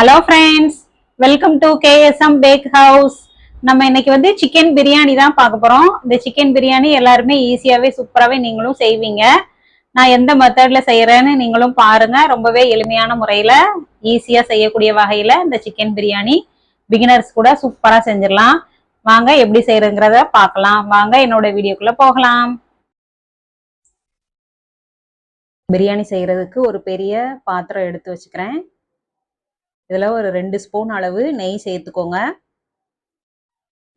Hello friends, welcome to KSM pack house. நம்ம இன்னைக்கு வந்து சிக்கன் பிரியாணி தான் பார்க்க போறோம். இந்த சிக்கன் பிரியாணி எல்லாருமே ஈஸியாவே சூப்பராகவே நீங்களும் செய்வீங்க. நான் எந்த மெத்தட்ல செய்யறேன்னு நீங்களும் பாருங்க. ரொம்பவே எளிமையான முறையில ஈஸியா செய்யக்கூடிய வகையில இந்த சிக்கன் பிரியாணி பிகினர்ஸ் கூட சூப்பரா செஞ்சிடலாம். வாங்க எப்படி செய்யறதுங்கிறத பார்க்கலாம். வாங்க என்னோட வீடியோக்குள்ள போகலாம். பிரியாணி செய்யறதுக்கு ஒரு பெரிய பாத்திரம் எடுத்து வச்சுக்கிறேன். இதில் ஒரு 2 ஸ்பூன் அளவு நெய் சேர்த்துக்கோங்க.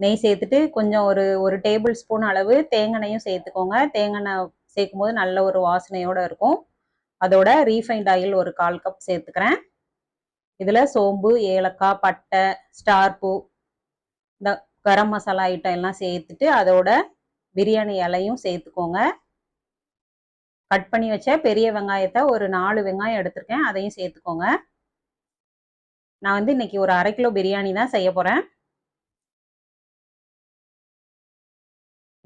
நெய் சேர்த்துட்டு கொஞ்சம் ஒரு டேபிள் ஸ்பூன் அளவு தேங்காயும் சேர்த்துக்கோங்க. தேங்காய் சேர்க்கும் போது நல்ல ஒரு வாசனையோட இருக்கும். அதோட ரீஃபைண்ட் ஆயில் ஒரு 1/4 கப் சேர்த்துக்கிறேன். இதில் சோம்பு, ஏலக்காய், பட்டை, ஸ்டார் பூ, இந்த கரம் மசாலா ஐட்டம் எல்லாம் சேர்த்துட்டு அதோட பிரியாணி இலையும் சேர்த்துக்கோங்க. கட் பண்ணி வச்ச பெரிய வெங்காயத்தை ஒரு 4 வெங்காயம் எடுத்திருக்கேன், அதையும் சேர்த்துக்கோங்க. நான் வந்து இன்னைக்கு ஒரு 1/2 கிலோ பிரியாணி தான் செய்ய போறேன்.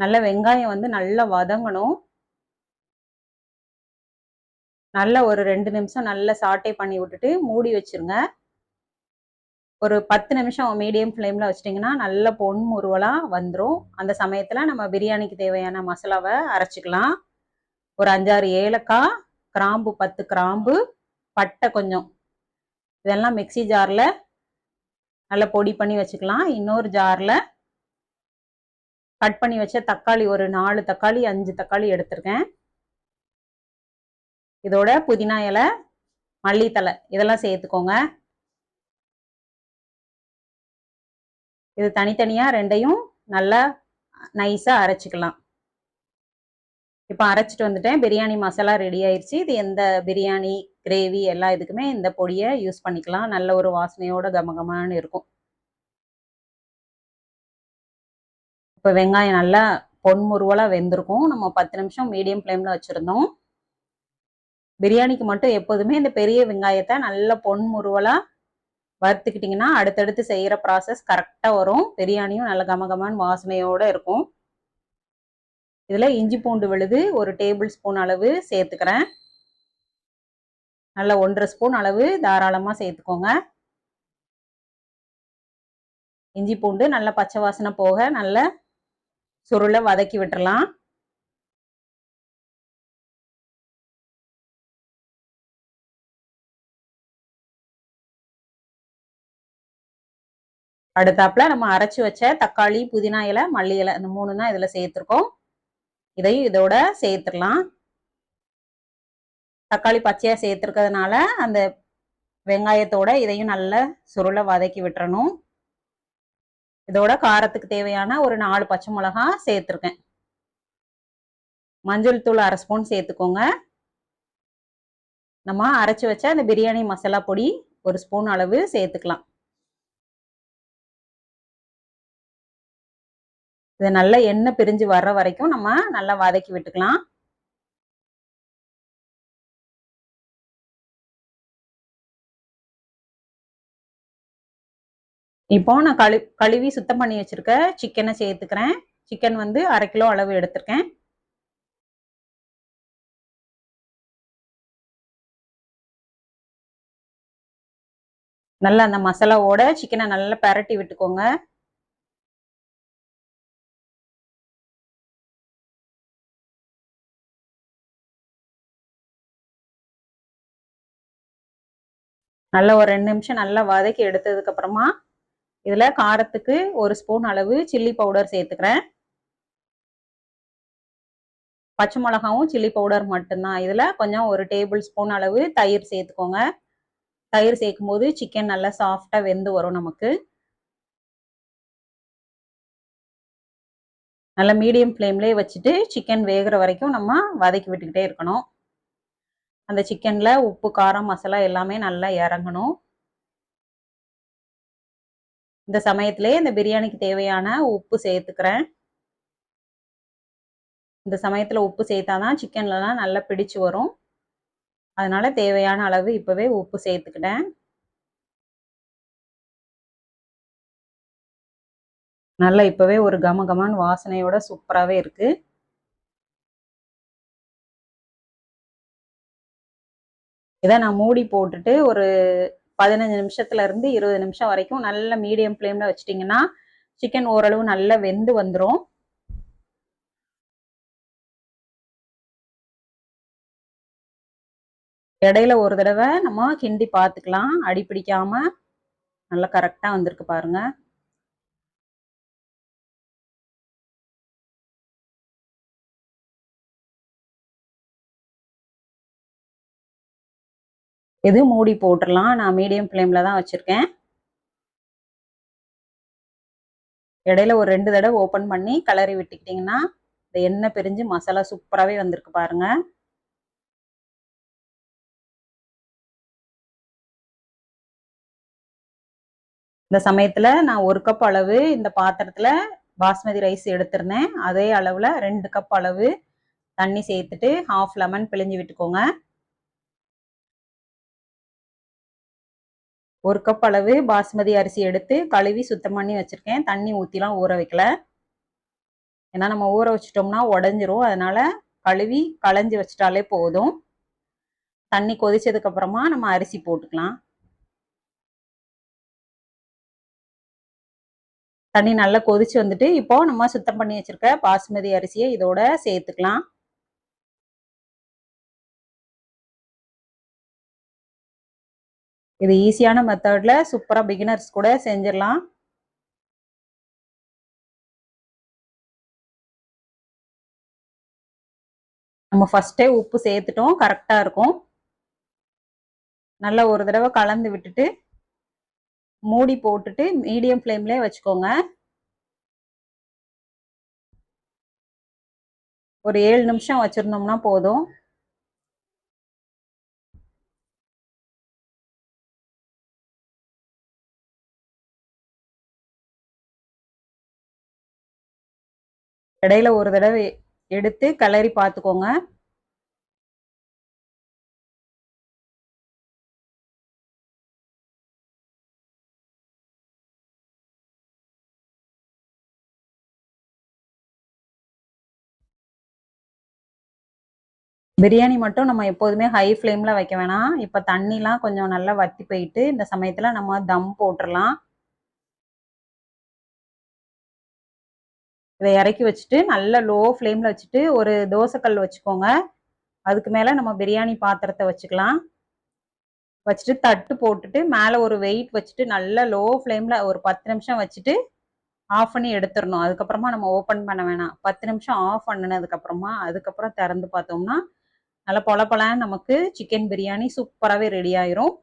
நல்ல வெங்காயம் வந்து நல்லா வதங்கணும். நல்லா ஒரு 2 நிமிஷம் நல்லா சாட்டே பண்ணி விட்டுட்டு மூடி வச்சிருங்க. ஒரு 10 நிமிஷம் மீடியம் ஃப்ளேம்ல வச்சிட்டிங்கன்னா நல்ல பொன் முருவலா வந்துடும். அந்த சமயத்துல நம்ம பிரியாணிக்கு தேவையான மசாலாவை அரைச்சிக்கலாம். ஒரு 5-6 ஏலக்காய், கிராம்பு 10 கிராம்பு, பட்டை கொஞ்சம், இதெல்லாம் மிக்சி ஜார்ல நல்லா பொடி பண்ணி வச்சுக்கலாம். இன்னொரு ஜார்ல கட் பண்ணி வச்ச தக்காளி ஒரு 4 தக்காளி 5 தக்காளி எடுத்திருக்கேன். இதோட புதினா இலை, மல்லித்தலை இதெல்லாம் சேர்த்துக்கோங்க. இது தனித்தனியா ரெண்டையும் நல்லா நைஸா அரைச்சிக்கலாம். இப்போ அரைச்சிட்டு வந்துட்டேன். பிரியாணி மசாலா ரெடி ஆயிடுச்சு. இது எந்த பிரியாணி, கிரேவி எல்லா இதுக்குமே இந்த பொடியை யூஸ் பண்ணிக்கலாம். நல்ல ஒரு வாசனையோட கமகமான்னு இருக்கும். இப்போ வெங்காயம் நல்லா பொன்முருவலா வெந்திருக்கும். நம்ம 10 நிமிஷம் மீடியம் ஃப்ளேம்ல வச்சிருந்தோம். பிரியாணிக்கு மட்டும் எப்போதுமே இந்த பெரிய வெங்காயத்தை நல்ல பொன்முருவலா வறுத்துக்கிட்டிங்கன்னா அடுத்தடுத்து செய்கிற ப்ராசஸ் கரெக்டாக வரும். பிரியாணியும் நல்ல கமகமான்னு வாசனையோடு இருக்கும். இதில் இஞ்சி பூண்டு விழுது ஒரு டேபிள் ஸ்பூன் அளவு சேர்த்துக்கிறேன். நல்ல 1.5 ஸ்பூன் அளவு தாராளமாக சேர்த்துக்கோங்க. இஞ்சி பூண்டு நல்ல பச்சை வாசனை போக நல்ல சுருளை வதக்கி விட்டுறலாம். அடுத்தாப்புல நம்ம அரைச்சி வச்ச தக்காளி, புதினா இலை, மல்லி இலை இந்த 3 தான் இதில் சேர்த்துருக்கோம். இதையும் இதோட சேர்த்துடலாம். தக்காளி பச்சையாக சேர்த்துருக்கிறதுனால அந்த வெங்காயத்தோட இதையும் நல்ல சுருளை வதக்கி விட்டுறணும். இதோட காரத்துக்கு தேவையான ஒரு 4 பச்சை மிளகா சேர்த்துருக்கேன். மஞ்சள் தூள் 1/2 ஸ்பூன் சேர்த்துக்கோங்க. நம்ம அரைச்சி வச்ச அந்த பிரியாணி மசாலா பொடி 1 ஸ்பூன் அளவு சேர்த்துக்கலாம். இதை நல்லா எண்ணெய் பிரிஞ்சு வர்ற வரைக்கும் நம்ம நல்லா வதக்கி விட்டுக்கலாம். இப்போ நான் கழுவி சுத்தம் பண்ணி வச்சிருக்க சிக்கனை சேர்த்துக்கிறேன். சிக்கன் வந்து 1/2 கிலோ அளவு எடுத்திருக்கேன். நல்லா அந்த மசாலாவோட சிக்கனை நல்லா பரட்டி விட்டுக்கோங்க. நல்லா ஒரு 2 நிமிஷம் நல்லா வதக்கி எடுத்ததுக்கு அப்புறமா இதுல காரத்துக்கு 1 ஸ்பூன் அளவு சில்லி பவுடர் சேர்த்துக்கிறேன். பச்சை மிளகாவும் சில்லி பவுடர் மட்டும்தான். இதுல கொஞ்சம் ஒரு டேபிள் ஸ்பூன் அளவு தயிர் சேர்த்துக்கோங்க. தயிர் சேர்க்கும் போது சிக்கன் நல்லா சாஃப்டா வெந்து வரும் நமக்கு. நல்லா மீடியம் ஃப்ளேம்லேயே வச்சுட்டு சிக்கன் வேகிற வரைக்கும் நம்ம வதக்கி விட்டுக்கிட்டே இருக்கணும். அந்த சிக்கன்ல உப்பு, காரம், மசாலா எல்லாமே நல்லா இறங்கணும். இந்த சமயத்திலே இந்த பிரியாணிக்கு தேவையான உப்பு சேர்த்துக்கிறேன். இந்த சமயத்தில் உப்பு சேர்த்தாதான் சிக்கன்லலாம் நல்லா பிடிச்சு வரும். அதனால தேவையான அளவு இப்போவே உப்பு சேர்த்துக்கிட்டேன். நல்லா இப்போவே ஒரு கமகமான வாசனையோட சூப்பராகவே இருக்கு. இதை நான் மூடி போட்டுட்டு ஒரு 15 நிமிஷத்துல இருந்து 20 நிமிஷம் வரைக்கும் நல்ல மீடியம் ஃப்ளேம்ல வச்சிட்டிங்கன்னா சிக்கன் ஓரளவு நல்லா வெந்து வந்துடும். இடையில ஒரு தடவை நம்ம கிண்டி பார்த்துக்கலாம், அடி பிடிக்காம நல்லா கரெக்டா வந்திருக்கு பாருங்க. இது மூடி போட்டுடலாம். நான் மீடியம் ஃப்ளேம்ல தான் வச்சிருக்கேன். இடையில ஒரு 2 தடவை ஓப்பன் பண்ணி கிளறி விட்டுக்கிட்டிங்கன்னா இந்த எண்ணெய் பிரிஞ்சு மசாலா சூப்பராகவே வந்திருக்கு பாருங்க. இந்த சமயத்தில் நான் 1 கப் அளவு இந்த பாத்திரத்தில் பாஸ்மதி ரைஸ் எடுத்திருந்தேன். அதே அளவில் 2 கப் அளவு தண்ணி சேர்த்துட்டு 1/2 லெமன் பிழிஞ்சு விட்டுக்கோங்க. 1 கப் அளவு பாஸ்மதி அரிசி எடுத்து கழுவி சுத்தம் பண்ணி வச்சிருக்கேன். தண்ணி ஊற்றிலாம் ஊற வைக்கல, ஏன்னா நம்ம ஊற வச்சிட்டோம்னா உடஞ்சிரும். அதனால கழுவி களைஞ்சி வச்சிட்டாலே போதும். தண்ணி கொதிச்சதுக்கு அப்புறமா நம்ம அரிசி போட்டுக்கலாம். தண்ணி நல்லா கொதிச்சு வந்துட்டு இப்போ நம்ம சுத்தம் பண்ணி வச்சிருக்க பாஸ்மதி அரிசியை இதோட சேர்த்துக்கலாம். இது ஈஸியான மெத்தட்ல சூப்பரா பிகினர்ஸ் கூட செஞ்சிடலாம். நம்ம ஃபர்ஸ்டே உப்பு சேர்த்துட்டோம், கரெக்டா இருக்கும். நல்லா ஒரு தடவை கலந்து விட்டுட்டு மூடி போட்டுட்டு மீடியம் ஃப்ளேம்லயே வச்சுக்கோங்க. ஒரு 7 நிமிஷம் வச்சிருந்தோம்னா போதும். இடையில ஒரு தடவை எடுத்து கிளறி பார்த்துக்கோங்க. பிரியாணி மட்டும் நம்ம எப்போதுமே ஹை ஃப்ளேம்ல வைக்க வேணாம். இப்போ தண்ணிலாம் கொஞ்சம் நல்லா வத்தி போயிட்டு இந்த சமயத்தில் நம்ம தம் போட்டுடலாம். இதை இறக்கி வச்சுட்டு நல்ல லோ ஃப்ளேமில் வச்சுட்டு ஒரு தோசைக்கல் வச்சுக்கோங்க. அதுக்கு மேலே நம்ம பிரியாணி பாத்திரத்தை வச்சுக்கலாம். வச்சுட்டு தட்டு போட்டுட்டு மேலே ஒரு வெயிட் வச்சுட்டு நல்ல லோ ஃப்ளேமில் ஒரு 10 நிமிஷம் வச்சுட்டு ஆஃப் பண்ணி எடுத்துடணும். அதுக்கப்புறமா நம்ம ஓப்பன் பண்ண வேணாம். 10 நிமிஷம் ஆஃப் பண்ணினதுக்கப்புறமா அதுக்கப்புறம் திறந்து பார்த்தோம்னா நல்லா பொலப்பொலன்னு நமக்கு சிக்கன் பிரியாணி சூப்பராகவே ரெடி ஆயிரும்.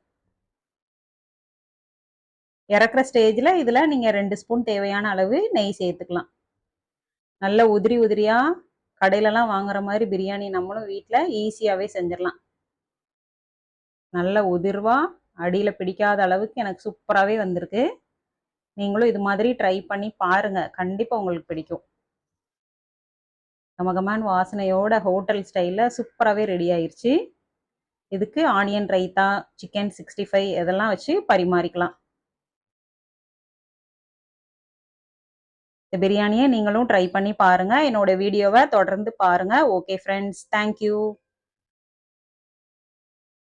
இறக்குற ஸ்டேஜில் இதில் நீங்கள் 2 ஸ்பூன் தேவையான அளவு நெய் சேர்த்துக்கலாம். நல்ல உதிரி உதிரியாக கடையிலலாம் வாங்குற மாதிரி பிரியாணி நம்மளும் வீட்டில் ஈஸியாகவே செஞ்சிடலாம். நல்ல உதிர்வாக அடியில் பிடிக்காத அளவுக்கு எனக்கு சூப்பராகவே வந்திருக்கு. நீங்களும் இது மாதிரி ட்ரை பண்ணி பாருங்கள், கண்டிப்பாக உங்களுக்கு பிடிக்கும். கமகமான வாசனையோட ஹோட்டல் ஸ்டைலில் சூப்பராகவே ரெடி ஆயிடுச்சு. இதுக்கு ஆனியன் ரைத்தா, சிக்கன் 65 இதெல்லாம் வச்சு பரிமாறிக்கலாம். இந்த பிரியாணியை நீங்களும் ட்ரை பண்ணி பாருங்கள். என்னோட வீடியோவை தொடர்ந்து பாருங்கள். Okay friends, thank you.